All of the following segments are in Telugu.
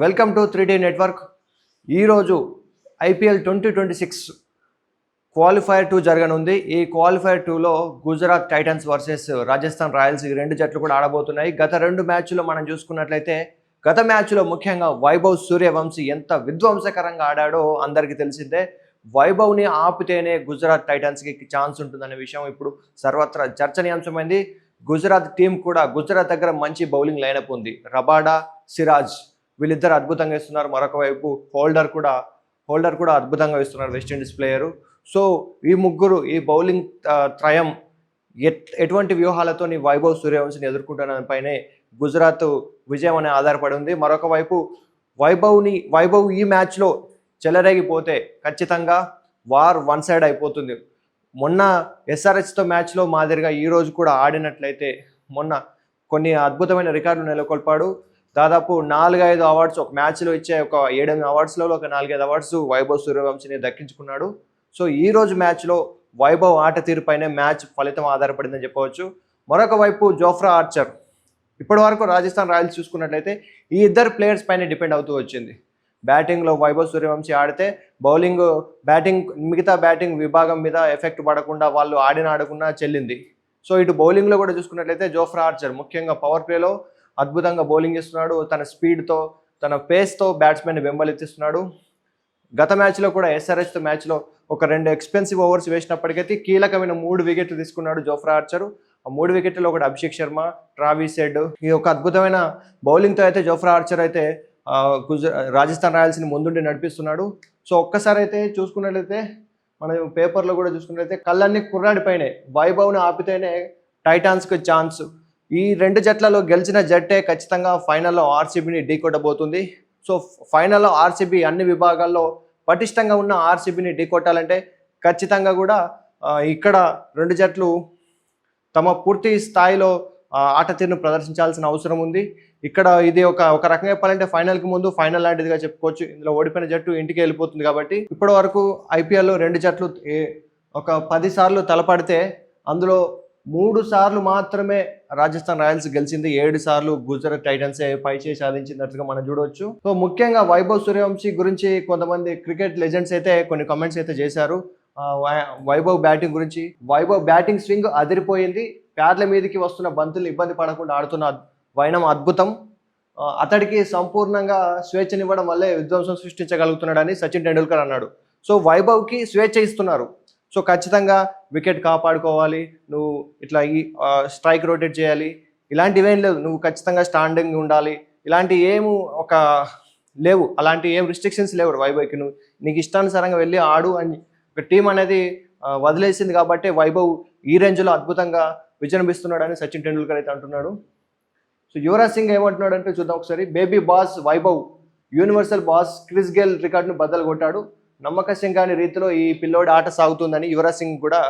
Welcome to 3D network. ఈరోజు ఐపీఎల్ 2026 క్వాలిఫైర్ 2 జరగనుంది. ఈ క్వాలిఫైర్ 2లో Gujarat Titans versus Rajasthan Royals ఈ రెండు జట్లు కూడా ఆడబోతున్నాయి. గత రెండు మ్యాచ్లో మనం చూసుకున్నట్లయితే గత మ్యాచ్లో ముఖ్యంగా వైభవ్ సూర్యవంశీ ఎంత విధ్వంసకరంగా ఆడాడో అందరికీ తెలిసిందే. వైభవ్ని ఆపితేనే గుజరాత్ టైటన్స్కి ఛాన్స్ ఉంటుందనే విషయం ఇప్పుడు సర్వత్రా చర్చనీయాంశమైంది. గుజరాత్ టీం కూడా గుజరాత్ దగ్గర మంచి బౌలింగ్ లైనప్ ఉంది. రబాడా, సిరాజ్ వీళ్ళిద్దరు అద్భుతంగా ఇస్తున్నారు. మరొక వైపు హోల్డర్ కూడా అద్భుతంగా ఇస్తున్నారు, వెస్టిండీస్ ప్లేయరు. సో ఈ ముగ్గురు ఈ బౌలింగ్ త్రయం ఎటువంటి వ్యూహాలతో వైభవ్ సూర్యవంశీని ఎదుర్కొంటున్న పైనే గుజరాత్ విజయం అనే ఆధారపడి ఉంది. మరొక వైపు వైభవ్ ఈ మ్యాచ్లో చెలరేగిపోతే ఖచ్చితంగా వార్ వన్ సైడ్ అయిపోతుంది. మొన్న ఎస్ఆర్హెచ్తో మ్యాచ్లో మాదిరిగా ఈరోజు కూడా ఆడినట్లయితే మొన్న కొన్ని అద్భుతమైన రికార్డులు నెలకొల్పాడు. దాదాపు 4-5 అవార్డ్స్ ఒక మ్యాచ్లో ఇచ్చే ఒక 7-8 అవార్డ్స్లో ఒక 4-5 అవార్డ్స్ వైభవ్ సూర్యవంశీని దక్కించుకున్నాడు. సో ఈరోజు మ్యాచ్లో వైభవ్ ఆట తీరుపైనే మ్యాచ్ ఫలితం ఆధారపడిందని చెప్పవచ్చు. మరొక వైపు జోఫ్రా ఆర్చర్ ఇప్పటి వరకు రాజస్థాన్ రాయల్స్ చూసుకున్నట్లయితే ఈ ఇద్దరు ప్లేయర్స్ పైన డిపెండ్ అవుతూ వచ్చింది. బ్యాటింగ్లో వైభవ్ సూర్యవంశీ ఆడితే మిగతా బ్యాటింగ్ విభాగం మీద ఎఫెక్ట్ పడకుండా వాళ్ళు ఆడకుండా చెల్లింది. సో ఇటు బౌలింగ్లో కూడా చూసుకున్నట్లయితే జోఫ్రా ఆర్చర్ ముఖ్యంగా పవర్ ప్లేలో అద్భుతంగా బౌలింగ్ చేస్తున్నాడు. తన స్పీడ్తో తన పేస్తో బ్యాట్స్మెన్ని వెంబలెత్తిస్తున్నాడు. గత మ్యాచ్లో కూడా ఎస్ఆర్హెచ్ మ్యాచ్లో ఒక 2 ఎక్స్పెన్సివ్ ఓవర్స్ వేసినప్పటికైతే కీలకమైన 3 వికెట్లు తీసుకున్నాడు జోఫ్రా ఆర్చర్. ఆ 3 వికెట్లలో ఒకటి అభిషేక్ శర్మ, ట్రావిస్ హెడ్. ఈ ఒక అద్భుతమైన బౌలింగ్తో అయితే జోఫ్రా ఆర్చర్ అయితే రాజస్థాన్ రాయల్స్ని ముందుండి నడిపిస్తున్నాడు. సో ఒక్కసారి అయితే చూసుకున్నట్లయితే మనం పేపర్లో కూడా చూసుకున్నట్లయితే కళ్ళన్నీ కుర్రాడిపైనే. వైభవ్ని ఆపితేనే టైటాన్స్కి ఛాన్స్. ఈ రెండు జట్లలో గెలిచిన జట్టే ఖచ్చితంగా ఫైనల్లో ఆర్సీబీని ఢీకొట్టబోతుంది. సో ఫైనల్లో ఆర్సీబీ అన్ని విభాగాల్లో పటిష్టంగా ఉన్న ఆర్సీబీని ఢీకొట్టాలంటే ఖచ్చితంగా కూడా ఇక్కడ రెండు జట్లు తమ పూర్తి స్థాయిలో ఆట తీరును ప్రదర్శించాల్సిన అవసరం ఉంది. ఇక్కడ ఇది ఒక రకంగా చెప్పాలంటే ఫైనల్కి ముందు ఫైనల్ లాంటిదిగా చెప్పుకోవచ్చు. ఇందులో ఓడిపోయిన జట్టు ఇంటికి వెళ్ళిపోతుంది కాబట్టి ఇప్పటి వరకు ఐపీఎల్లో రెండు జట్లు ఒక 10 సార్లు తలపడితే అందులో 3 సార్లు మాత్రమే రాజస్థాన్ రాయల్స్ గెలిచింది. 7 సార్లు గుజరాత్ టైటన్సే పైచేయి సాధించినట్లుగా మనం చూడవచ్చు. సో ముఖ్యంగా వైభవ్ సూర్యవంశీ గురించి కొంతమంది క్రికెట్ లెజెండ్స్ అయితే కొన్ని కామెంట్స్ అయితే చేశారు. వైభవ్ బ్యాటింగ్ గురించి, వైభవ్ బ్యాటింగ్ స్వింగ్ అదిరిపోయింది, ప్యాడ్ల మీదకి వస్తున్న బంతులు ఇబ్బంది పడకుండా ఆడుతున్న వైనం అద్భుతం, అతడికి సంపూర్ణంగా స్వేచ్ఛనివ్వడం వల్లే విధ్వంసం సృష్టించగలుగుతున్నాడని సచిన్ టెండూల్కర్ అన్నాడు. సో వైభవ్కి స్వేచ్ఛ ఇస్తున్నారు. సో ఖచ్చితంగా వికెట్ కాపాడుకోవాలి, నువ్వు ఇట్లా స్ట్రైక్ రొటేట్ చేయాలి, ఇలాంటివేం లేదు, నువ్వు ఖచ్చితంగా స్టాండింగ్ ఉండాలి, ఇలాంటి లేవు, అలాంటి ఏం రిస్ట్రిక్షన్స్ లేవు వైభవ్కి. నీకు ఇష్టానుసారంగా వెళ్ళి ఆడు అని ఒక టీం అనేది వదిలేసింది కాబట్టి వైభవ్ ఈ రేంజ్లో అద్భుతంగా విజృంభిస్తున్నాడని సచిన్ టెండూల్కర్ అయితే అంటున్నాడు. సో యువరాజ్ సింగ్ ఏమంటున్నాడు అంటే చూద్దాం ఒకసారి. Baby boss Vaibhav universal boss Chris Gayle రికార్డును బద్దలు కొట్టాడు. నమ్మకం కాని రీతిలో ఈ పిల్లోడి ఆట సాగుతుందని యువరాజ్ సింగ్ కూడా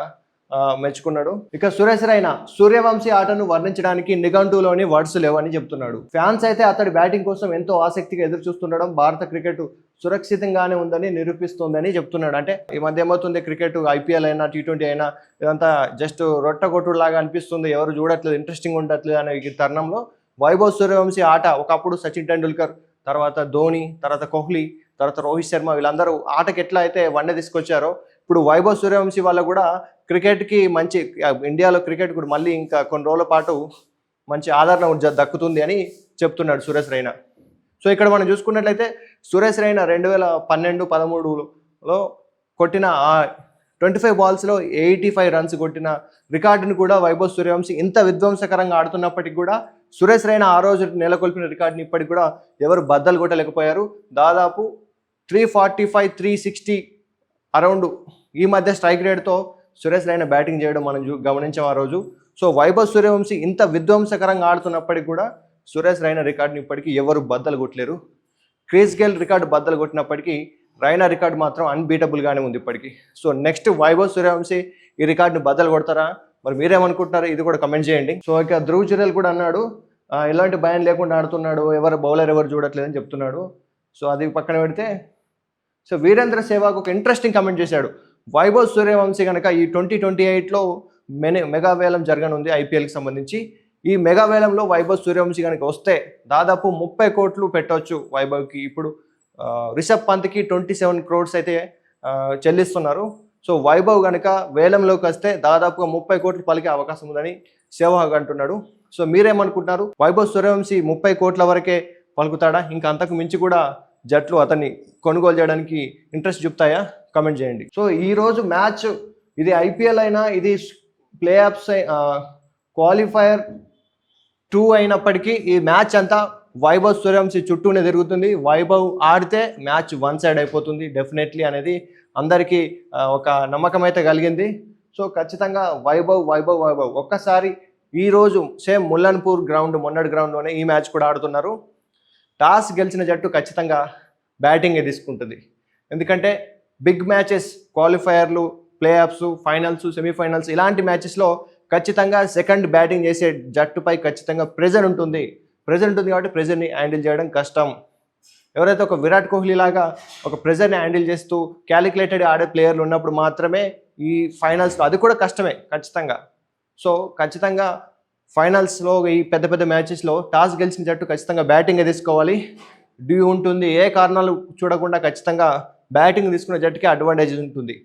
మెచ్చుకున్నాడు. ఇక సురేష్ రైనా సూర్యవంశీ ఆటను వర్ణించడానికి నిఘంటువులోని వర్డ్స్ లేవని చెప్తున్నాడు. ఫ్యాన్స్ అయితే అతడి బ్యాటింగ్ కోసం ఎంతో ఆసక్తిగా ఎదురు చూస్తుండడం భారత క్రికెట్ సురక్షితంగానే ఉందని నిరూపిస్తోందని చెప్తున్నాడు. అంటే ఈ మధ్య ఏమవుతుంది, క్రికెట్ ఐపీఎల్ అయినా T20 అయినా ఇదంతా జస్ట్ రొట్టగొట్టులాగా అనిపిస్తుంది, ఎవరు చూడట్లేదు, ఇంట్రెస్టింగ్ ఉండట్లేదు అనే ఈ తరుణంలో వైభవ్ సూర్యవంశీ ఆట ఒకప్పుడు సచిన్ టెండూల్కర్, తర్వాత ధోని, తర్వాత కోహ్లీ, తర్వాత రోహిత్ శర్మ వీళ్ళందరూ ఆటకి ఎట్లా అయితే వన్డే తీసుకొచ్చారో ఇప్పుడు వైభవ్ సూర్యవంశీ వల్ల కూడా క్రికెట్కి మంచి, ఇండియాలో క్రికెట్ కూడా మళ్ళీ ఇంకా కొన్ని రోజుల పాటు మంచి ఆదరణ దక్కుతుంది అని చెప్తున్నాడు సురేష్ రైనా. సో ఇక్కడ మనం చూసుకున్నట్లయితే సురేష్ రైనా 2012-13లో కొట్టిన 25 బాల్స్లో 85 రన్స్ కొట్టిన రికార్డును కూడా వైభవ్ సూర్యవంశీ ఇంత విధ్వంసకరంగా ఆడుతున్నప్పటికీ కూడా సురేష్ రైనా ఆ రోజు నెలకొల్పిన రికార్డుని ఇప్పటికి కూడా ఎవరు బద్దలు కొట్టలేకపోయారు. దాదాపు 345, 360 అరౌండ్ ఈ మధ్య స్ట్రైక్ రేట్తో సురేష్ రైనా బ్యాటింగ్ చేయడం మనం గమనించాం ఆ రోజు. సో వైభవ్ సూర్యవంశీ ఇంత విధ్వంసకరంగా ఆడుతున్నప్పటికీ కూడా సురేష్ రైనా రికార్డుని ఇప్పటికీ ఎవరు బద్దలు కొట్టలేరు. క్రిస్ గేల్ రికార్డు బద్దలు కొట్టినప్పటికీ రైనా రికార్డు మాత్రం అన్బీటబుల్గానే ఉంది ఇప్పటికీ. సో నెక్స్ట్ వైభవ్ సూర్యవంశీ ఈ రికార్డుని బద్దలు కొడతారా, మరి మీరేమనుకుంటున్నారు, ఇది కూడా కమెంట్ చేయండి. సో ఇక ధ్రువ్ జురేల్ కూడా అన్నాడు, ఎలాంటి భయం లేకుండా ఆడుతున్నాడు, బౌలర్ ఎవరు చూడట్లేదని చెప్తున్నాడు. సో అది పక్కన పెడితే సో వీరేంద్ర సెహ్వాగ్ ఒక ఇంట్రెస్టింగ్ కమెంట్ చేశాడు. వైభవ్ సూర్యవంశీ కనుక ఈ 2028లో మెగా వేలం జరగనుంది ఐపీఎల్కి సంబంధించి. ఈ మెగా వేలంలో వైభవ్ సూర్యవంశీ కనుక వస్తే దాదాపు 30 కోట్లు పెట్టవచ్చు వైభవ్కి. ఇప్పుడు రిషబ్ పంత్కి 27 crores అయితే చెల్లిస్తున్నారు. సో వైభవ్ కనుక వేలంలోకి వస్తే దాదాపుగా 30 కోట్లు పలికే అవకాశం ఉందని సేవహాగ్ అంటున్నాడు. సో మీరేమనుకుంటున్నారు? వైభవ్ సూర్యవంశీ 30 కోట్ల వరకే పలుకుతాడా? ఇంకా అంతకు మించి కూడా జట్లు అతన్ని కొనుగోలు చేయడానికి ఇంట్రెస్ట్ చూపుతాయా? కమెంట్ చేయండి. సో ఈరోజు మ్యాచ్ ఇది ఐపీఎల్ అయినా, ఇది ప్లే ఆఫ్స్ క్వాలిఫైయర్ 2 అయినప్పటికీ ఈ మ్యాచ్ అంతా వైభవ్ సూర్యవంశీ చుట్టూనే తిరుగుతుంది. వైభవ్ ఆడితే మ్యాచ్ వన్ సైడ్ అయిపోతుంది డెఫినెట్లీ అనేది అందరికీ ఒక నమ్మకం అయితే కలిగింది. సో ఖచ్చితంగా వైభవ్ వైభవ్ వైభవ్ ఒక్కసారి ఈరోజు సేమ్ ముల్లన్పూర్ గ్రౌండ్, మొన్నటి గ్రౌండ్లోనే ఈ మ్యాచ్ కూడా ఆడుతున్నారు. టాస్ గెలిచిన జట్టు ఖచ్చితంగా బ్యాటింగే తీసుకుంటుంది. ఎందుకంటే బిగ్ మ్యాచెస్, క్వాలిఫైయర్లు, ప్లే ఆఫ్స్, ఫైనల్స్, సెమీఫైనల్స్ ఇలాంటి మ్యాచెస్లో ఖచ్చితంగా సెకండ్ బ్యాటింగ్ చేసే జట్టుపై ఖచ్చితంగా ప్రెజర్ ఉంటుంది కాబట్టి ప్రెజర్ని హ్యాండిల్ చేయడం కష్టం. ఎవరైతే ఒక విరాట్ కోహ్లీ లాగా ఒక ప్రెజర్ని హ్యాండిల్ చేస్తూ క్యాలిక్యులేటెడ్ ఆడే ప్లేయర్లు ఉన్నప్పుడు మాత్రమే ఈ ఫైనల్స్లో, అది కూడా కష్టమే ఖచ్చితంగా. సో ఖచ్చితంగా ఫైనల్స్లో ఈ పెద్ద పెద్ద మ్యాచెస్లో టాస్ గెలిచిన జట్టు ఖచ్చితంగా బ్యాటింగే తీసుకోవాలి. డ్యూ ఉంటుంది. ఏ కారణాలు చూడకుండా ఖచ్చితంగా బ్యాటింగ్ తీసుకున్న జట్టుకి అడ్వాంటేజ్ ఉంటుంది.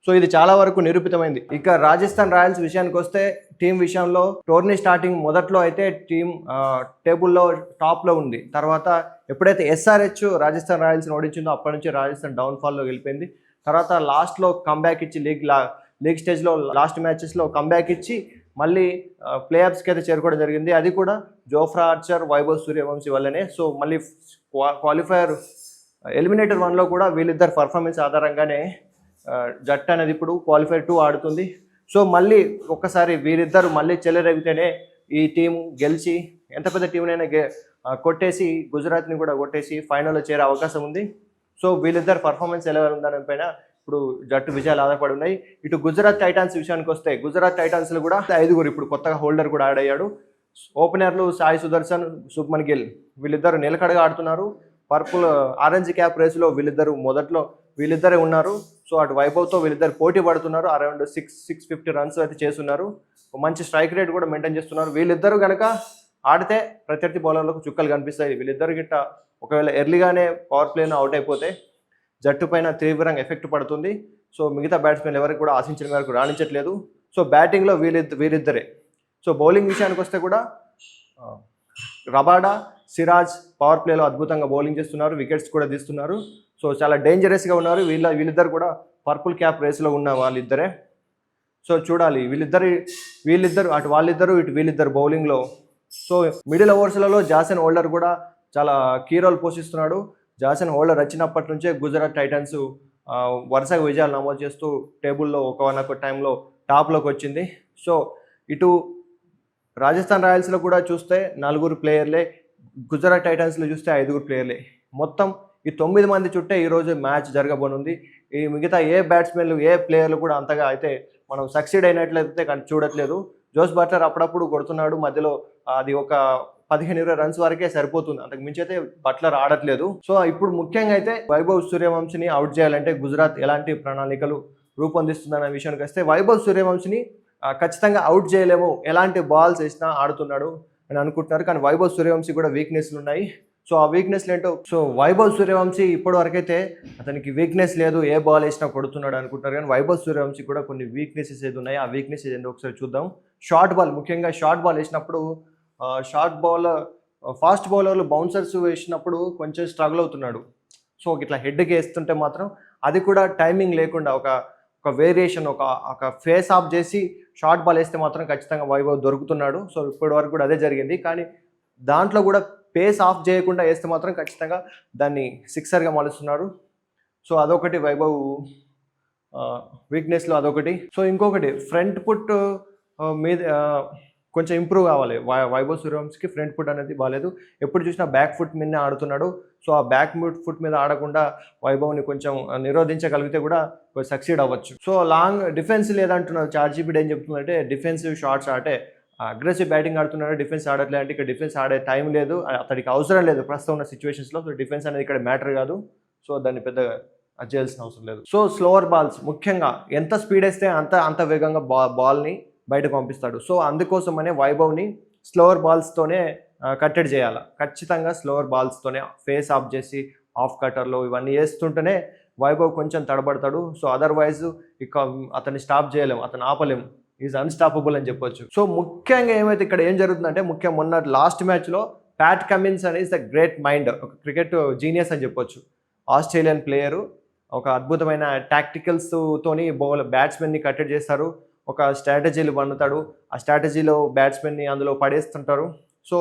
సో ఇది చాలా వరకు నిరూపితమైంది. ఇక రాజస్థాన్ రాయల్స్ విషయానికి వస్తే టీం విషయంలో టోర్నీ స్టార్టింగ్ మొదట్లో అయితే టీం టేబుల్లో టాప్లో ఉంది. తర్వాత ఎప్పుడైతే ఎస్ఆర్హెచ్ రాజస్థాన్ రాయల్స్ని ఓడించిందో అప్పటి నుంచి రాజస్థాన్ డౌన్ఫాల్లో వెళ్ళిపోయింది. తర్వాత లాస్ట్లో కంబ్యాక్ ఇచ్చి లీగ్ స్టేజ్లో లాస్ట్ మ్యాచెస్లో కంబ్యాక్ ఇచ్చి మళ్ళీ ప్లే ఆఫ్స్కి అయితే చేరుకోవడం జరిగింది. అది కూడా జోఫ్రా ఆర్చర్, వైభవ్ సూర్యవంశీ వల్లనే. సో మళ్ళీ క్వాలిఫైయర్ ఎలిమినేటర్ 1లో కూడా వీళ్ళిద్దరు పర్ఫార్మెన్స్ ఆధారంగానే జట్టు అనేది ఇప్పుడు క్వాలిఫైర్ 2 ఆడుతుంది. సో మళ్ళీ ఒక్కసారి వీరిద్దరు మళ్ళీ చెలరేగితేనే ఈ టీం గెలిచి ఎంత పెద్ద టీంనైనా కొట్టేసి, గుజరాత్ని కూడా కొట్టేసి ఫైనల్లో చేరే అవకాశం ఉంది. సో వీళ్ళిద్దరు పర్ఫార్మెన్స్ ఎలా ఉందని పైన ఇప్పుడు జట్టు విజయాలు ఆధారపడి ఉన్నాయి. ఇటు గుజరాత్ టైటాన్స్ విషయానికి వస్తే గుజరాత్ టైటాన్స్లో కూడా 5 ఇప్పుడు కొత్తగా హోల్డర్ కూడా యాడ్ అయ్యాడు. ఓపెనర్లు సాయి సుదర్శన్, శుభ్మన్ గిల్ వీళ్ళిద్దరు నిలకడగా ఆడుతున్నారు. పర్పుల్ ఆరెంజ్ క్యాప్ రేసులో వీళ్ళిద్దరు మొదట్లో వీళ్ళిద్దరే ఉన్నారు. సో అటు వైభవ్తో వీళ్ళిద్దరు పోటీ పడుతున్నారు. అరౌండ్ 650 రన్స్ అయితే చేస్తున్నారు. మంచి స్ట్రైక్ రేట్ కూడా మెయింటైన్ చేస్తున్నారు. వీళ్ళిద్దరు కనుక ఆడితే ప్రత్యర్థి బౌలర్లకు చుక్కలు కనిపిస్తాయి. వీళ్ళిద్దరు గిట్ట ఒకవేళ ఎర్లీగానే పవర్ ప్లేను అవుట్ అయిపోతే జట్టు పైన తీవ్రంగా ఎఫెక్ట్ పడుతుంది. సో మిగతా బ్యాట్స్మెన్ ఎవరికి కూడా ఆశించిన మేరకు రాణించట్లేదు. సో బ్యాటింగ్లో వీరిద్దరే. సో బౌలింగ్ విషయానికి వస్తే కూడా రబాడా, సిరాజ్ పవర్ ప్లేలో అద్భుతంగా బౌలింగ్ చేస్తున్నారు. వికెట్స్ కూడా తీస్తున్నారు. సో చాలా డేంజరస్గా ఉన్నారు. వీళ్ళిద్దరు కూడా పర్పుల్ క్యాప్ రేస్లో ఉన్న వాళ్ళిద్దరే. సో చూడాలి వీళ్ళిద్దరు అటు వాళ్ళిద్దరు ఇటు వీళ్ళిద్దరు బౌలింగ్లో. సో మిడిల్ ఓవర్స్లలో జాసన్ హోల్డర్ కూడా చాలా కీ రోల్ పోషిస్తున్నాడు. జాసన్ హోల్డర్ వచ్చినప్పటి నుంచే గుజరాత్ టైటన్స్ వరుసగా విజయాలు నమోదు చేస్తూ టేబుల్లో ఒక టైంలో టాప్లోకి వచ్చింది. సో ఇటు రాజస్థాన్ రాయల్స్లో కూడా చూస్తే 4 ప్లేయర్లే, గుజరాత్ టైటన్స్లో చూస్తే 5 ప్లేయర్లే. మొత్తం ఈ 9 మంది చుట్టే ఈరోజు మ్యాచ్ జరగబోనుంది. ఈ మిగతా ఏ బ్యాట్స్మెన్లు, ఏ ప్లేయర్లు కూడా అంతగా అయితే మనం సక్సీడ్ అయినట్లయితే చూడట్లేదు. జోస్ బట్లర్ అప్పుడప్పుడు కొడుతున్నాడు, మధ్యలో అది ఒక 15-20 రన్స్ వరకే సరిపోతుంది. అంతకు మించి అయితే బట్లర్ ఆడట్లేదు. సో ఇప్పుడు ముఖ్యంగా అయితే వైభవ్ సూర్యవంశిని అవుట్ చేయాలంటే గుజరాత్ ఎలాంటి ప్రణాళికలు రూపొందిస్తుందన్న విషయానికి వస్తే వైభవ్ సూర్యవంశిని ఖచ్చితంగా అవుట్ చేయలేము, ఎలాంటి బాల్స్ వేసినా ఆడుతున్నాడు అని అనుకుంటున్నారు. కానీ వైభవ్ సూర్యవంశి కూడా వీక్నెస్లు ఉన్నాయి. సో ఆ వీక్నెస్లు ఏంటో, సో వైభవ్ సూర్యవంశి ఇప్పటి వరకైతే అతనికి వీక్నెస్ లేదు, ఏ బాల్ వేసినా కొడుతున్నాడు అనుకుంటారు. కానీ వైభవ్ సూర్యవంశి కూడా కొన్ని వీక్నెసెస్ ఏది ఉన్నాయి. ఆ వీక్నెసెస్ ఏంటో ఒకసారి చూద్దాం. షార్ట్ బాల్, ముఖ్యంగా షార్ట్ బాల్ వేసినప్పుడు ఫాస్ట్ బౌలర్లు బౌన్సర్స్ వేసినప్పుడు కొంచెం స్ట్రగుల్ అవుతున్నాడు. సో ఇట్లా హెడ్కి వేస్తుంటే మాత్రం అది కూడా టైమింగ్ లేకుండా ఒక వేరియేషన్, ఒక ఫేస్ ఆఫ్ చేసి షార్ట్ బాల్ వేస్తే మాత్రం ఖచ్చితంగా వైభవ్ దొరుకుతున్నాడు. సో ఇప్పటి వరకు కూడా అదే జరిగింది. కానీ దాంట్లో కూడా పేస్ ఆఫ్ చేయకుండా వేస్తే మాత్రం ఖచ్చితంగా దాన్ని సిక్సర్గా మలుస్తున్నారు. సో అదొకటి వైభవ్ వీక్నెస్లో అదొకటి. సో ఇంకొకటి ఫ్రంట్ ఫుట్ మీద కొంచెం ఇంప్రూవ్ కావాలి. వైభవ్ సూర్యవంశికి ఫ్రంట్ ఫుట్ అనేది బాగాలేదు. ఎప్పుడు చూసినా బ్యాక్ ఫుట్ మీదనే ఆడుతున్నాడు. సో ఆ బ్యాక్ ఫుట్ మీద ఆడకుండా వైభవ్ని కొంచెం నిరోధించగలిగితే కూడా సక్సీడ్ అవ్వచ్చు. సో లాంగ్ డిఫెన్స్ లేదంటున్నారు. చార్జీపీడీ ఏం చెప్తుందంటే డిఫెన్సివ్ షాట్స్ ఆటే అగ్రెసివ్ బ్యాటింగ్ ఆడుతున్నాడు, డిఫెన్స్ ఆడట్లేదు అంటే ఇక్కడ డిఫెన్స్ ఆడే టైం లేదు, అతడికి అవసరం లేదు ప్రస్తుతం ఉన్న సిచ్యువేషన్స్లో. సో డిఫెన్స్ అనేది ఇక్కడ మ్యాటర్ కాదు. సో దాన్ని పెద్దగా చేయాల్సిన అవసరం లేదు. సో స్లోవర్ బాల్స్, ముఖ్యంగా ఎంత స్పీడ్ వేస్తే అంత వేగంగా బాల్ని బయట పంపిస్తాడు. సో అందుకోసమనే వైభవ్ని స్లోవర్ బాల్స్తోనే కట్టడి చేయాలి. ఖచ్చితంగా స్లోవర్ బాల్స్తోనే ఫేస్ ఆఫ్ చేసి ఆఫ్ కట్టర్లు ఇవన్నీ వేస్తుంటేనే వైభవ్ కొంచెం తడబడతాడు. సో అదర్వైజ్ ఇక అతన్ని స్టాప్ చేయలేము, అతను ఆపలేము. ఈజ్ అన్స్టాపబుల్ అని చెప్పొచ్చు. సో ముఖ్యంగా ఏమైతే ఇక్కడ ఏం జరుగుతుందంటే, ముఖ్యంగా మొన్న లాస్ట్ మ్యాచ్లో ప్యాట్ కమిన్స్ అనేది ద గ్రేట్ మైండ్, ఒక క్రికెట్ జీనియస్ అని చెప్పొచ్చు. ఆస్ట్రేలియన్ ప్లేయరు, ఒక అద్భుతమైన టాక్టికల్స్ తోని బ్యాట్స్మెన్ని కట్టడి చేస్తారు. ఒక స్ట్రాటజీలు పన్నుతాడు. ఆ స్ట్రాటజీలో బ్యాట్స్మెన్ని అందులో పడేస్తుంటారు. సో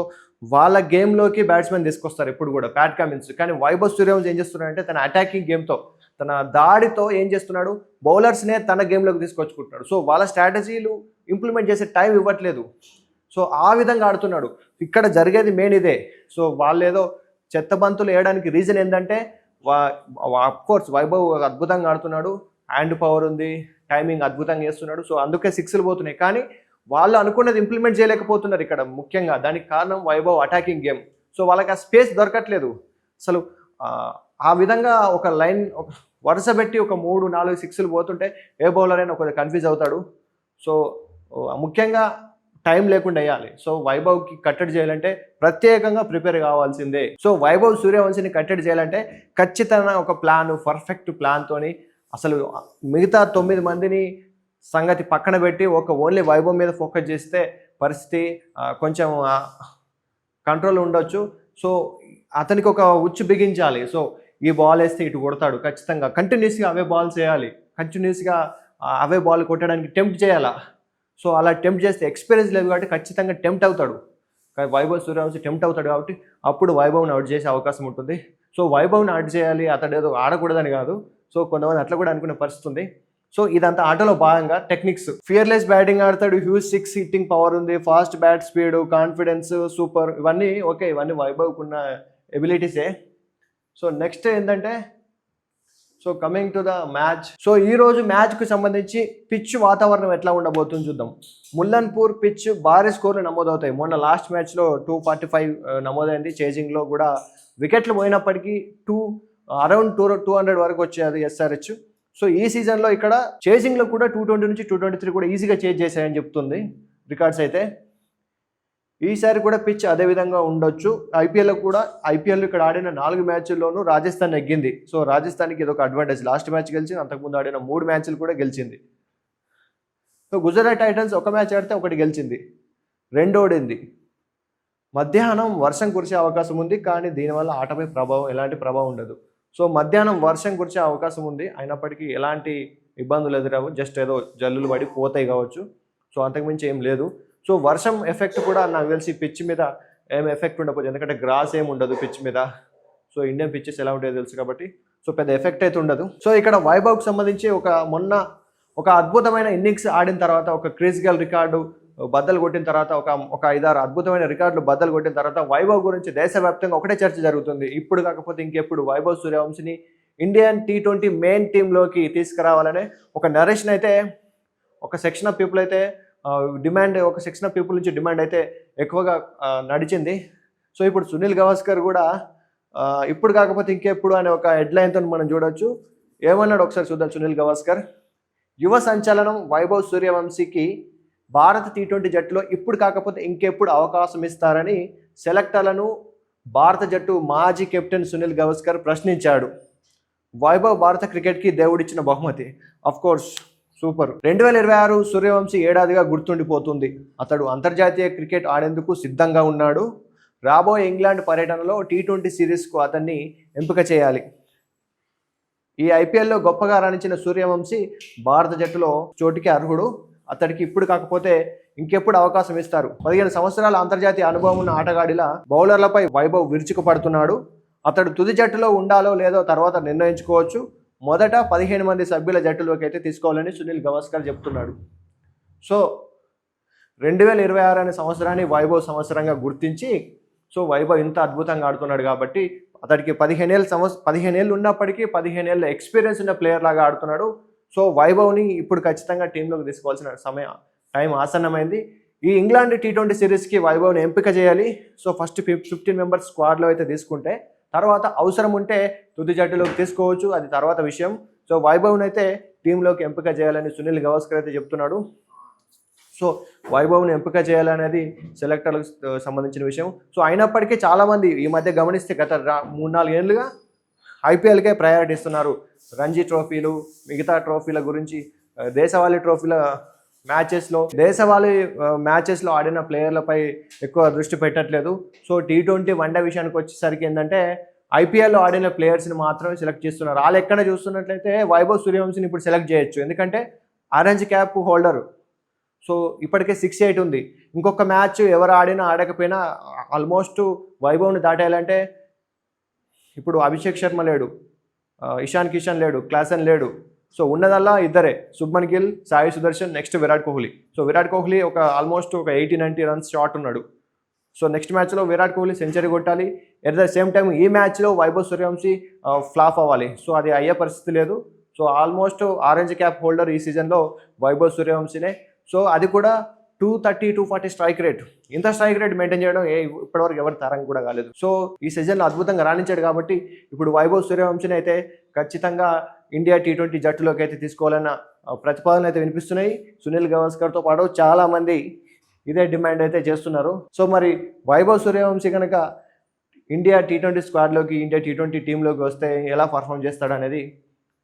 వాళ్ళ గేమ్లోకి బ్యాట్స్మెన్ తీసుకొస్తారు ఎప్పుడు కూడా ప్యాట్ కమిన్స్. కానీ వైభవ్ సూర్యవంశీ ఏం చేస్తున్నాడంటే, తన అటాకింగ్ గేమ్తో, తన దాడితో ఏం చేస్తున్నాడు, బౌలర్స్నే తన గేమ్లోకి తీసుకొచ్చుకుంటున్నాడు. సో వాళ్ళ స్ట్రాటజీలు ఇంప్లిమెంట్ చేసే టైం ఇవ్వట్లేదు. సో ఆ విధంగా ఆడుతున్నాడు. ఇక్కడ జరిగేది మెయిన్ ఇదే. సో వాళ్ళు ఏదో చెత్త బంతులు వేయడానికి రీజన్ ఏంటంటే, కోర్స్ వైభవ్ అద్భుతంగా ఆడుతున్నాడు, హ్యాండ్ పవర్ ఉంది, టైమింగ్ అద్భుతంగా చేస్తున్నాడు. సో అందుకే సిక్స్లు పోతున్నాయి. కానీ వాళ్ళు అనుకున్నది ఇంప్లిమెంట్ చేయలేకపోతున్నారు ఇక్కడ ముఖ్యంగా. దానికి కారణం వైభవ్ అటాకింగ్ గేమ్. సో వాళ్ళకి ఆ స్పేస్ దొరకట్లేదు అసలు. ఆ విధంగా ఒక లైన్ వరుస పెట్టి ఒక 3-4 సిక్స్లు పోతుంటే ఏ బౌలర్ అయినా కొద్దిగా కన్ఫ్యూజ్ అవుతాడు. సో ముఖ్యంగా టైం లేకుండా వేయాలి. సో వైభవ్కి కట్టడి చేయాలంటే ప్రత్యేకంగా ప్రిపేర్ కావాల్సిందే. సో వైభవ్ సూర్యవంశీని కట్టడి చేయాలంటే ఖచ్చితంగా ఒక ప్లాన్, పర్ఫెక్ట్ ప్లాన్తోని అసలు మిగతా 9 మందిని సంగతి పక్కన పెట్టి ఓన్లీ వైభవ్ మీద ఫోకస్ చేస్తే పరిస్థితి కొంచెం కంట్రోల్ ఉండొచ్చు. సో అతనికి ఒక ఉచ్చు బిగించాలి. సో ఈ బాల్ వేస్తే ఇటు కొడతాడు ఖచ్చితంగా, కంటిన్యూస్గా అవే బాల్స్ వేయాలి, కంటిన్యూస్గా అవే బాల్ కొట్టడానికి టెంప్ట్ చేయాలా. సో అలా టెంప్ట్ చేస్తే ఎక్స్పీరియన్స్ లేదు కాబట్టి ఖచ్చితంగా టెంప్ట్ అవుతాడు. వైభవ్ సూర్యవంశీ టెంప్ట్ అవుతాడు కాబట్టి అప్పుడు వైభవ్ని అవుట్ చేసే అవకాశం ఉంటుంది. సో వైభవ్ని అవుట్ చేయాలి, అతడు ఏదో ఆడకూడదని కాదు. సో కొంతమంది అట్లా కూడా అనుకునే పరిస్థితి ఉంది. సో ఇదంతా ఆటలో భాగంగా టెక్నిక్స్. ఫియర్లెస్ బ్యాటింగ్ ఆడతాడు, హ్యూజ్ 6 హిట్టింగ్ పవర్ ఉంది, fast bat speed, confidence super, ఇవన్నీ ఓకే, ఇవన్నీ వైభవ్కి ఉన్న ఎబిలిటీసే. సో నెక్స్ట్ ఏంటంటే, so coming to the match. So ఈరోజు మ్యాచ్కి సంబంధించి పిచ్ వాతావరణం ఎట్లా ఉండబోతుంది చూద్దాం. ముల్లన్పూర్ పిచ్ భారీ స్కోర్లు నమోదవుతాయి. మొన్న లాస్ట్ మ్యాచ్లో 245 నమోదైంది. చేజింగ్లో కూడా వికెట్లు పోయినప్పటికీ అరౌండ్ 200 వరకు వచ్చేది ఎస్ఆర్హెచ్. సో ఈ సీజన్లో ఇక్కడ చేజింగ్లో కూడా 220 నుంచి 223 కూడా ఈజీగా చేజ్ చేశాయని చెప్తుంది రికార్డ్స్ అయితే. ఈసారి కూడా పిచ్ అదేవిధంగా ఉండొచ్చు. ఐపీఎల్ ఇక్కడ ఆడిన 4 మ్యాచ్ల్లోనూ రాజస్థాన్ నెగ్గింది. సో రాజస్థాన్కి ఇది ఒక అడ్వాంటేజ్. లాస్ట్ మ్యాచ్ గెలిచింది, అంతకుముందు ఆడిన 3 మ్యాచ్లు కూడా గెలిచింది. సో గుజరాత్ టైటన్స్ ఒక మ్యాచ్ ఆడితే ఒకటి గెలిచింది, 2 ఓడింది. మధ్యాహ్నం వర్షం కురిసే అవకాశం ఉంది, కానీ దీనివల్ల ఆటపై ఎలాంటి ప్రభావం ఉండదు. సో మధ్యాహ్నం వర్షం కురిసే అవకాశం ఉంది, అయినప్పటికీ ఎలాంటి ఇబ్బందులు ఎదురవు, జస్ట్ ఏదో జల్లులు పడి పోతాయి కావచ్చు. సో అంతకుమించి ఏం లేదు. సో వర్షం ఎఫెక్ట్ కూడా నాకు తెలిసి పిచ్ మీద ఏం ఎఫెక్ట్ ఉండకపోవచ్చు, ఎందుకంటే గ్రాస్ ఏమి ఉండదు పిచ్ మీద. సో ఇండియన్ పిచ్చెస్ ఎలా ఉంటాయో తెలుసు కాబట్టి సో పెద్ద ఎఫెక్ట్ అయితే ఉండదు. సో ఇక్కడ వైభవ్కి సంబంధించి మొన్న ఒక అద్భుతమైన ఇన్నింగ్స్ ఆడిన తర్వాత, ఒక క్రిస్ గేల్ రికార్డు బద్దలు కొట్టిన తర్వాత, ఒక 5-6 అద్భుతమైన రికార్డులు బద్దలు కొట్టిన తర్వాత వైభవ్ గురించి దేశవ్యాప్తంగా ఒకటే చర్చ జరుగుతుంది. ఇప్పుడు కాకపోతే ఇంకెప్పుడు వైభవ్ సూర్యవంశీని ఇండియన్ T20 మెయిన్ టీంలోకి తీసుకురావాలనే ఒక నరేషన్ అయితే, ఒక సెక్షన్ ఆఫ్ పీపుల్ అయితే ఒక సెక్షన్ ఆఫ్ పీపుల్ నుంచి డిమాండ్ అయితే ఎక్కువగా నడిచింది. సో ఇప్పుడు సునీల్ గవాస్కర్ కూడా ఇప్పుడు కాకపోతే ఇంకెప్పుడు అనే ఒక హెడ్లైన్తో మనం చూడొచ్చు. ఏమన్నాడు ఒకసారి చూద్దాం. సునీల్ గవాస్కర్, యువ సంచలనం వైభవ్ సూర్యవంశీకి భారత T20 జట్టులో ఇప్పుడు కాకపోతే ఇంకెప్పుడు అవకాశం ఇస్తారని సెలెక్టర్లను భారత జట్టు మాజీ కెప్టెన్ సునీల్ గవాస్కర్ ప్రశ్నించాడు. వైభవ్ భారత క్రికెట్కి దేవుడిచ్చిన బహుమతి. Of course super. 2026 సూర్యవంశీ ఏడాదిగా గుర్తుండిపోతుంది. అతడు అంతర్జాతీయ క్రికెట్ ఆడేందుకు సిద్ధంగా ఉన్నాడు. రాబోయే ఇంగ్లాండ్ పర్యటనలో T20 సిరీస్కు అతన్ని ఎంపిక చేయాలి. ఈ ఐపీఎల్లో గొప్పగా రాణించిన సూర్యవంశీ భారత జట్టులో చోటికి అర్హుడు. అతడికి ఇప్పుడు కాకపోతే ఇంకెప్పుడు అవకాశం ఇస్తారు. 15 సంవత్సరాల అంతర్జాతీయ అనుభవం ఉన్న ఆటగాడిలా బౌలర్లపై వైభవ్ విరుచుకుపడుతున్నాడు. అతడు తుది జట్టులో ఉండాలో లేదో తర్వాత నిర్ణయించుకోవచ్చు. మొదట 15 మంది సభ్యుల జట్టులోకి అయితే తీసుకోవాలని సునీల్ గవాస్కర్ చెప్తున్నాడు. సో 2026 అనే సంవత్సరాన్ని వైభవ్ సంవత్సరంగా గుర్తించి, సో వైభవ్ ఇంత అద్భుతంగా ఆడుతున్నాడు కాబట్టి అతడికి 15 ఏళ్ళు ఉన్నప్పటికీ 15 ఏళ్ళ ఎక్స్పీరియన్స్ ఉన్న ప్లేయర్ లాగా ఆడుతున్నాడు. సో వైభవ్ని ఇప్పుడు ఖచ్చితంగా టీంలోకి తీసుకోవాల్సిన టైం ఆసన్నమైంది. ఈ ఇంగ్లాండ్ T20 సిరీస్కి వైభవ్ని ఎంపిక చేయాలి. సో ఫస్ట్ 15 మెంబర్స్ స్క్వాడ్లో అయితే తీసుకుంటే, తర్వాత అవసరం ఉంటే తుది జట్టులోకి తీసుకోవచ్చు, అది తర్వాత విషయం. సో వైభవ్ని అయితే టీంలోకి ఎంపిక చేయాలని సునీల్ గవాస్కర్ అయితే చెప్తున్నాడు. సో వైభవ్ని ఎంపిక చేయాలనేది సెలెక్టర్లకు సంబంధించిన విషయం. సో అయినప్పటికీ చాలామంది ఈ మధ్య గమనిస్తే గత 3-4 ఏళ్ళుగా ఐపీఎల్కే ప్రయారిటీ ఇస్తున్నారు. రంజీ ట్రోఫీలు, మిగతా ట్రోఫీల గురించి దేశవాళీ ట్రోఫీల మ్యాచెస్లో ఆడిన ప్లేయర్లపై ఎక్కువ దృష్టి పెట్టట్లేదు. సో T20 వన్డే విషయానికి వచ్చేసరికి ఏంటంటే ఐపీఎల్లో ఆడిన ప్లేయర్స్ని మాత్రమే సెలెక్ట్ చేస్తున్నారు. ఆ లెక్కన చూస్తున్నట్లయితే వైభవ్ సూర్యవంశిని ఇప్పుడు సెలెక్ట్ చేయొచ్చు, ఎందుకంటే ఆరెంజ్ క్యాప్ హోల్డరు. సో ఇప్పటికే 6-8 ఉంది. ఇంకొక మ్యాచ్ ఎవరు ఆడినా ఆడకపోయినా ఆల్మోస్ట్ వైభవ్ని దాటేయాలంటే ఇప్పుడు అభిషేక్ శర్మ లేడు, ఇషాన్ కిషన్ లేడు, క్లాసన్ లేడు. సో ఉన్నదల్లా ఇద్దరే, Shubman Gill, Sai Sudarshan, next Virat Kohli. So Virat Kohli almost ఒక 80-90 రన్స్ షాట్ ఉన్నాడు. సో నెక్స్ట్ మ్యాచ్లో విరాట్ కోహ్లీ సెంచరీ కొట్టాలి. ఎట్ ద సేమ్ టైం ఈ మ్యాచ్లో వైభవ్ సూర్యవంశి ఫ్లాప్ అవ్వాలి. సో అది అయ్యే పరిస్థితి లేదు. So almost orange cap holder ఈ సీజన్లో వైభవ్ సూర్యవంశినే. సో అది కూడా 230-240 స్ట్రైక్ రేట్. ఇంత స్ట్రైక్ రేట్ మెయింటైన్ చేయడం ఇప్పటివరకు ఎవరి తరం కూడా కాలేదు. సో ఈ సీజన్లో అద్భుతంగా రాణించాడు కాబట్టి ఇప్పుడు వైభవ్ సూర్యవంశిని అయితే ఖచ్చితంగా ఇండియా T20 జట్టులోకి అయితే తీసుకోవాలన్న ప్రతిపాదనలు అయితే వినిపిస్తున్నాయి. సునీల్ గవాస్కర్తో పాటు చాలామంది ఇదే డిమాండ్ అయితే చేస్తున్నారు. సో మరి వైభవ్ సూర్యవంశి కనుక ఇండియా T20 స్క్వాడ్లోకి, ఇండియా T20 టీంలోకి వస్తే ఎలా పర్ఫామ్ చేస్తాడు అనేది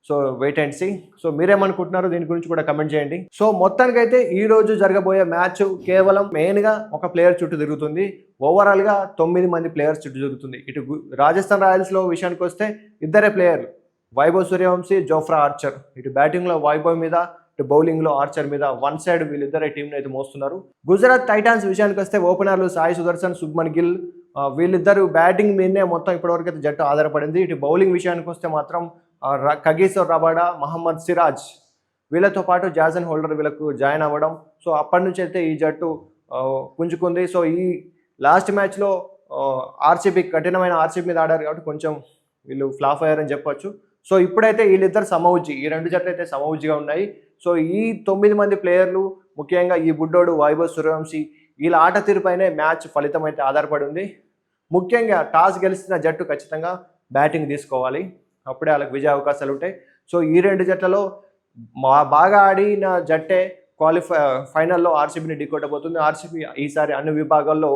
so wait and see. So మీరేమనుకుంటున్నారు దీని గురించి కూడా కమెంట్ చేయండి. సో మొత్తానికైతే ఈ రోజు జరగబోయే మ్యాచ్ కేవలం మెయిన్గా ఒక ప్లేయర్ చుట్టూ తిరుగుతుంది. ఓవరాల్గా 9 మంది ప్లేయర్స్ చుట్టూ తిరుగుతుంది. ఇటు రాజస్థాన్ రాయల్స్లో విషయానికి వస్తే ఇద్దరే ప్లేయర్లు, వైభవ్ సూర్యవంశి, జోఫ్రా ఆర్చర్. ఇటు బ్యాటింగ్లో వైభవ్ మీద, ఇటు బౌలింగ్లో ఆర్చర్ మీద వన్ సైడ్ వీళ్ళిద్దరే టీంని అయితే మోస్తున్నారు. గుజరాత్ టైటాన్స్ విషయానికి వస్తే ఓపెనర్లు సాయి సుదర్శన్, శుభ్మన్ గిల్, వీళ్ళిద్దరు బ్యాటింగ్ మీదనే మొత్తం ఇప్పటివరకు అయితే జట్టు ఆధారపడింది. ఇటు బౌలింగ్ విషయానికి వస్తే మాత్రం కగీసోర్ రబాడా, మహమ్మద్ సిరాజ్, వీళ్ళతో పాటు జాసన్ హోల్డర్ వీళ్ళకు జాయిన్ అవ్వడం. సో అప్పటి నుంచి అయితే ఈ జట్టు పుంజుకుంది. సో ఈ లాస్ట్ మ్యాచ్లో కఠినమైన ఆర్సీబీ మీద ఆడారు కాబట్టి కొంచెం వీళ్ళు ఫ్లాప్ అయ్యారని చెప్పొచ్చు. సో ఇప్పుడైతే వీళ్ళిద్దరు సమవుజ్జి, ఈ రెండు జట్లు అయితే సమవుజ్జిగా ఉన్నాయి. సో ఈ 9 మంది ప్లేయర్లు, ముఖ్యంగా ఈ బుడ్డోడు వైభవ్ సూర్యవంశి, వీళ్ళ ఆట తీరుపైనే మ్యాచ్ ఫలితం అయితే ఆధారపడి ఉంది. ముఖ్యంగా టాస్ గెలిచిన జట్టు ఖచ్చితంగా బ్యాటింగ్ తీసుకోవాలి, అప్పుడే వాళ్ళకి విజయ అవకాశాలు ఉంటాయి. సో ఈ రెండు జట్లలో బాగా ఆడిన జట్టే ఫైనల్లో ఆర్సీబీని ఢీకొట్టబోతుంది. ఆర్సీబీ ఈసారి అన్ని విభాగాల్లో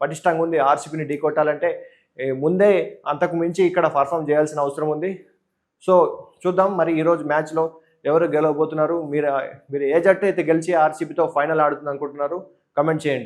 పటిష్టంగా ఉంది. ఆర్సీబీని ఢీకొట్టాలంటే ముందే అంతకు మించి ఇక్కడ పర్ఫామ్ చేయాల్సిన అవసరం ఉంది. సో చూద్దాం మరి ఈరోజు మ్యాచ్లో ఎవరు గెలవబోతున్నారు, మీరు ఏ జట్టు అయితే గెలిచి ఆర్సీబీతో ఫైనల్ ఆడుతుంది అనుకుంటున్నారు, కమెంట్ చేయండి.